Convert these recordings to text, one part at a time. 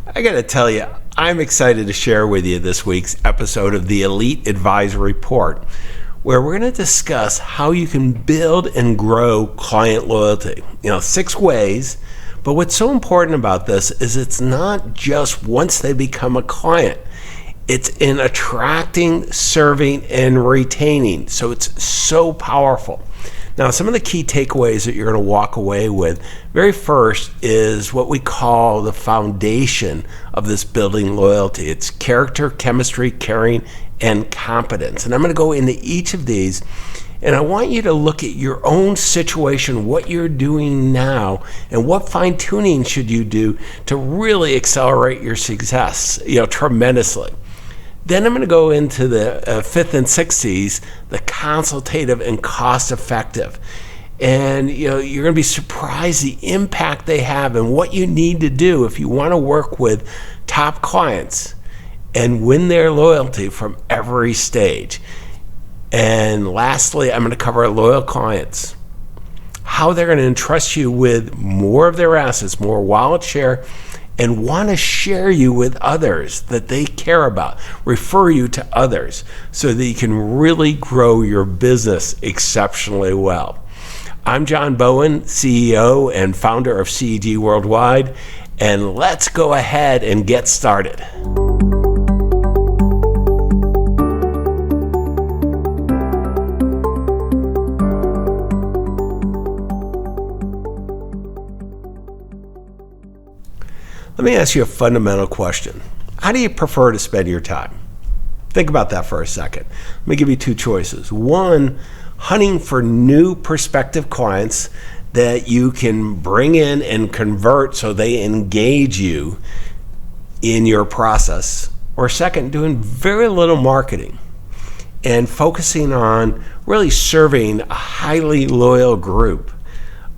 I got to tell you, I'm excited to share with you this week's episode of the Elite Advisor Report, where we're going to discuss how you can build and grow client loyalty. 6 ways. But what's so important about this is it's not just once they become a client. It's in attracting, serving, and retaining. So it's so powerful. Now, some of the key takeaways that you're going to walk away with, very first is what we call the foundation of this building loyalty. It's character, chemistry, caring, and competence. And I'm going to go into each of these, and I want you to look at your own situation, what you're doing now, and what fine-tuning should you do to really accelerate your success, tremendously. Then I'm going to go into the 5th and 6th C's, the consultative and cost-effective. And you're going to be surprised the impact they have and what you need to do if you want to work with top clients and win their loyalty from every stage. And lastly, I'm going to cover loyal clients, how they're going to entrust you with more of their assets, more wallet share, and want to share you with others that they care about, refer you to others so that you can really grow your business exceptionally well. I'm John Bowen, CEO and founder of CEG Worldwide, and let's go ahead and get started. Let me ask you a fundamental question. How do you prefer to spend your time? Think about that for a second. Let me give you 2 choices. 1, hunting for new prospective clients that you can bring in and convert so they engage you in your process. Or 2nd, doing very little marketing and focusing on really serving a highly loyal group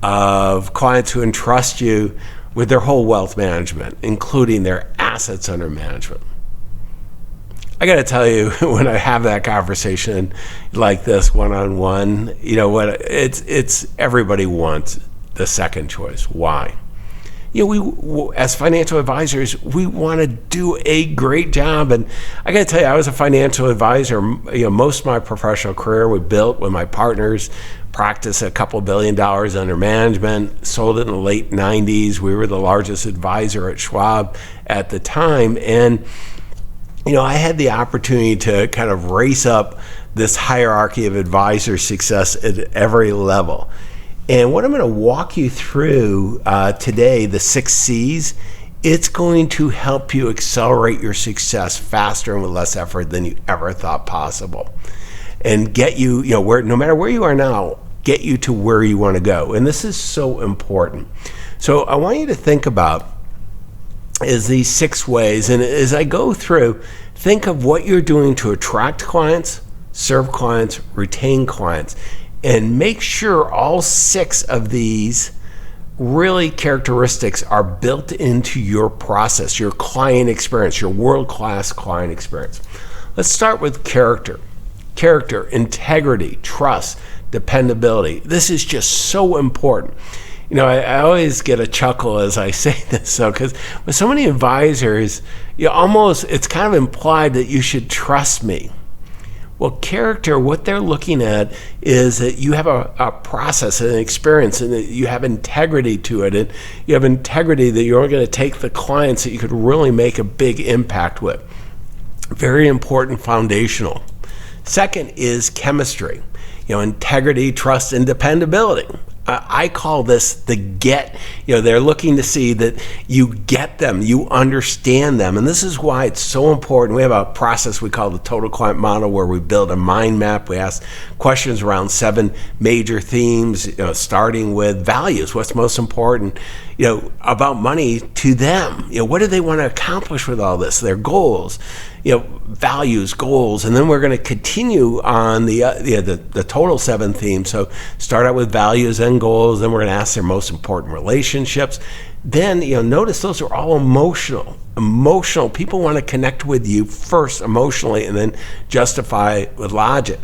of clients who entrust you with their whole wealth management, including their assets under management. I got to tell you, when I have that conversation like this one-on-one, it's everybody wants the second choice. Why? We as financial advisors, we want to do a great job. And I got to tell you, I was a financial advisor. Most of my professional career was built with my partners, practiced $2 billion under management, sold it in the late 90s. We were the largest advisor at Schwab at the time. And, I had the opportunity to kind of race up this hierarchy of advisor success at every level. And what I'm going to walk you through today, the 6 C's, it's going to help you accelerate your success faster and with less effort than you ever thought possible. And get you, where, no matter where you are now, get you to where you want to go. And this is so important. So I want you to think about is these 6 ways. And as I go through, think of what you're doing to attract clients, serve clients, retain clients, and make sure all 6 of these really characteristics are built into your process, your client experience, your world-class client experience. Let's start with character. Character, integrity, trust, dependability. This is just so important. I always get a chuckle as I say this, because with so many advisors, it's kind of implied that you should trust me. Well, character, what they're looking at is that you have a process and an experience, and that you have integrity to it, and you have integrity that you're going to take the clients that you could really make a big impact with. Very important, foundational. 2nd is chemistry. Integrity, trust, and dependability. I call this the get. They're looking to see that you get them, you understand them. And this is why it's so important. We have a process we call the Total Client Model, where we build a mind map. We ask questions around 7 major themes, starting with values. What's most important, about money to them? What do they want to accomplish with all this? Their goals, values, goals, and then we're going to continue on the total 7 themes. So start out with values and goals. Then we're going to ask their most important relationships. Then notice those are all emotional. People want to connect with you first emotionally, and then justify with logic.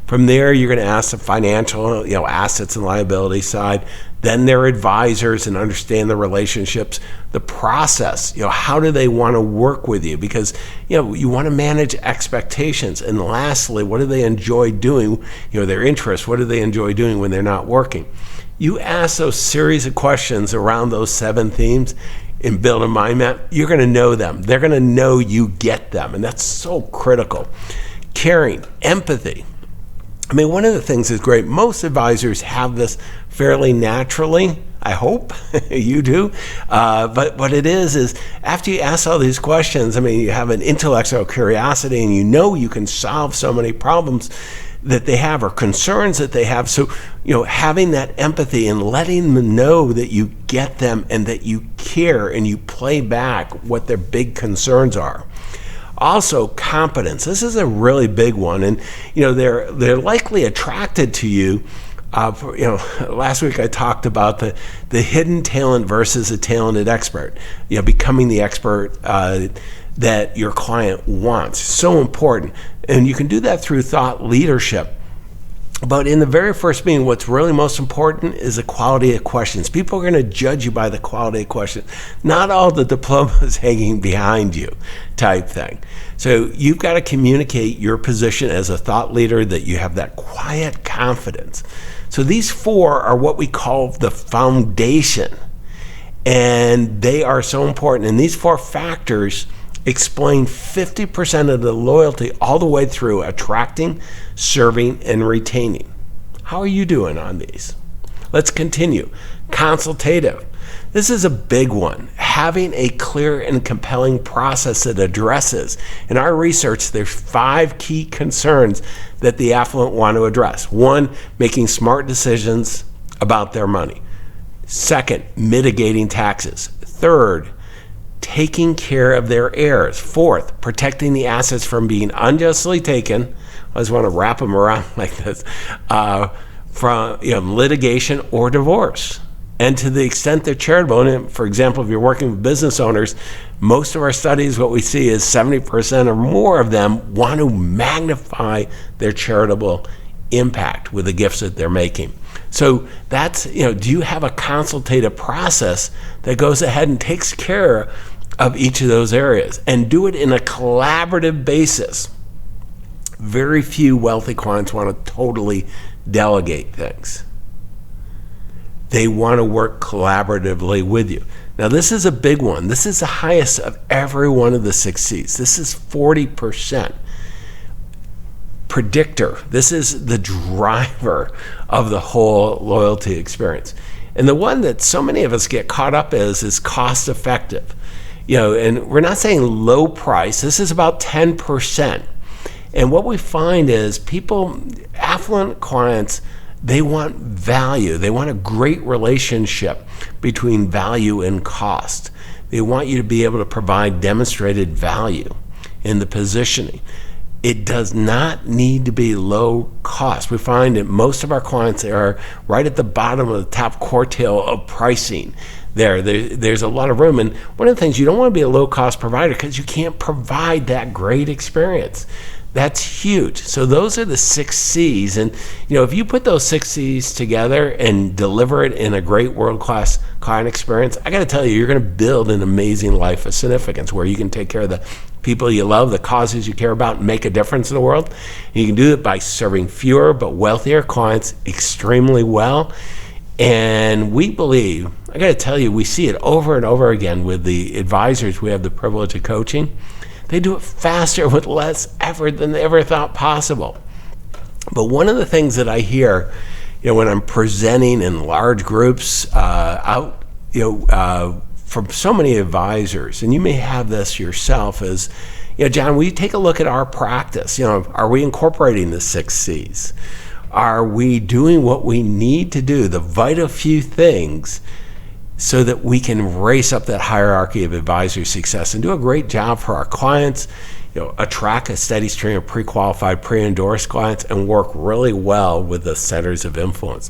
From there, you're going to ask the financial, assets and liability side. then their advisors, and understand the relationships, the process, how do they want to work with you? Because, you want to manage expectations. And lastly, what do they enjoy doing? Their interests, what do they enjoy doing when they're not working? You ask those series of questions around those 7 themes and build a mind map, you're going to know them. They're going to know you get them. And that's so critical. Caring, empathy. I mean, one of the things is great. Most advisors have this fairly naturally. I hope you do. But what it is after you ask all these questions, you have an intellectual curiosity and you can solve so many problems that they have or concerns that they have. So, having that empathy and letting them know that you get them and that you care and you play back what their big concerns are. Also, competence. This is a really big one, and they're likely attracted to you. Last week I talked about the hidden talent versus a talented expert. Becoming the expert that your client wants. So important, and you can do that through thought leadership. But in the very first meeting, what's really most important is the quality of questions. People are going to judge you by the quality of questions, not all the diplomas hanging behind you type thing. So you've got to communicate your position as a thought leader, that you have that quiet confidence. So these 4 are what we call the foundation, and they are so important. And these 4 factors explain 50% of the loyalty all the way through attracting, serving, and retaining. How are you doing on these? Let's continue. Consultative. This is a big one. Having a clear and compelling process that addresses. In our research, there's 5 key concerns that the affluent want to address. 1, making smart decisions about their money. 2nd, mitigating taxes. 3rd, taking care of their heirs. 4th, protecting the assets from being unjustly taken. I just want to wrap them around like this, from litigation or divorce. And to the extent they're charitable, and for example, if you're working with business owners, most of our studies, what we see is 70% or more of them want to magnify their charitable impact with the gifts that they're making. So that's, do you have a consultative process that goes ahead and takes care of each of those areas, and do it in a collaborative basis? Very few wealthy clients want to totally delegate things. They want to work collaboratively with you. Now, this is a big one. This is the highest of every one of the 6 C's. This is 40%. Predictor. This is the driver of the whole loyalty experience. And the one that so many of us get caught up is cost effective. And we're not saying low price. This is about 10%. And what we find is affluent clients, they want value. They want a great relationship between value and cost. They want you to be able to provide demonstrated value in the positioning. It does not need to be low cost. We find that most of our clients are right at the bottom of the top quartile of pricing. There's a lot of room. And one of the things, you don't want to be a low-cost provider because you can't provide that great experience. That's huge. So those are the 6 C's. And, if you put those 6 C's together and deliver it in a great world-class client experience, I got to tell you, you're going to build an amazing life of significance where you can take care of the people you love, the causes you care about, and make a difference in the world. And you can do it by serving fewer but wealthier clients extremely well. And we believe, I got to tell you, we see it over and over again with the advisors we have the privilege of coaching. They do it faster with less effort than they ever thought possible. But one of the things that I hear, when I'm presenting in large groups from so many advisors, and you may have this yourself, is, John, will you take a look at our practice? Are we incorporating the 6 C's? Are we doing what we need to do, the vital few things, so that we can race up that hierarchy of advisory success and do a great job for our clients, attract a steady stream of pre-qualified, pre-endorsed clients, and work really well with the centers of influence?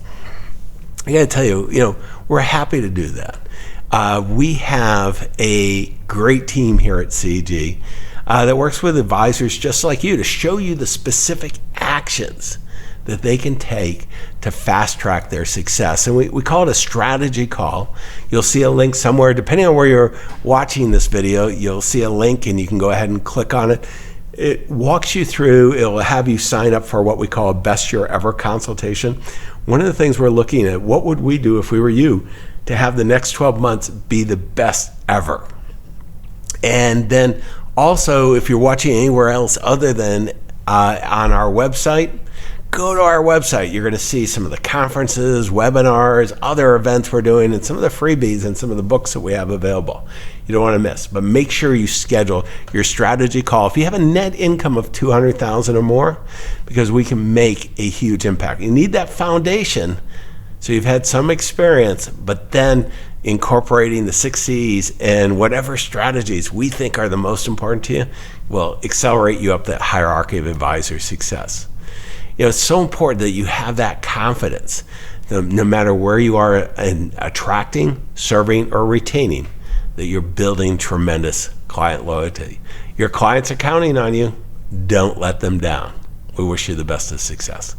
I got to tell you, we're happy to do that. We have a great team here at CG that works with advisors just like you to show you the specific actions that they can take to fast track their success. And we call it a strategy call. You'll see a link somewhere, depending on where you're watching this video, you'll see a link and you can go ahead and click on it. It walks you through, it'll have you sign up for what we call a best year ever consultation. One of the things we're looking at, what would we do if we were you to have the next 12 months be the best ever? And then also, if you're watching anywhere else other than on our website, go to our website. You're going to see some of the conferences, webinars, other events we're doing, and some of the freebies and some of the books that we have available. You don't want to miss. But make sure you schedule your strategy call if you have a net income of $200,000 or more, because we can make a huge impact. You need that foundation, so you've had some experience, but then incorporating the 6 C's and whatever strategies we think are the most important to you will accelerate you up that hierarchy of advisor success. You know, it's so important that you have that confidence, no matter where you are in attracting, serving, or retaining, that you're building tremendous client loyalty. Your clients are counting on you. Don't let them down. We wish you the best of success.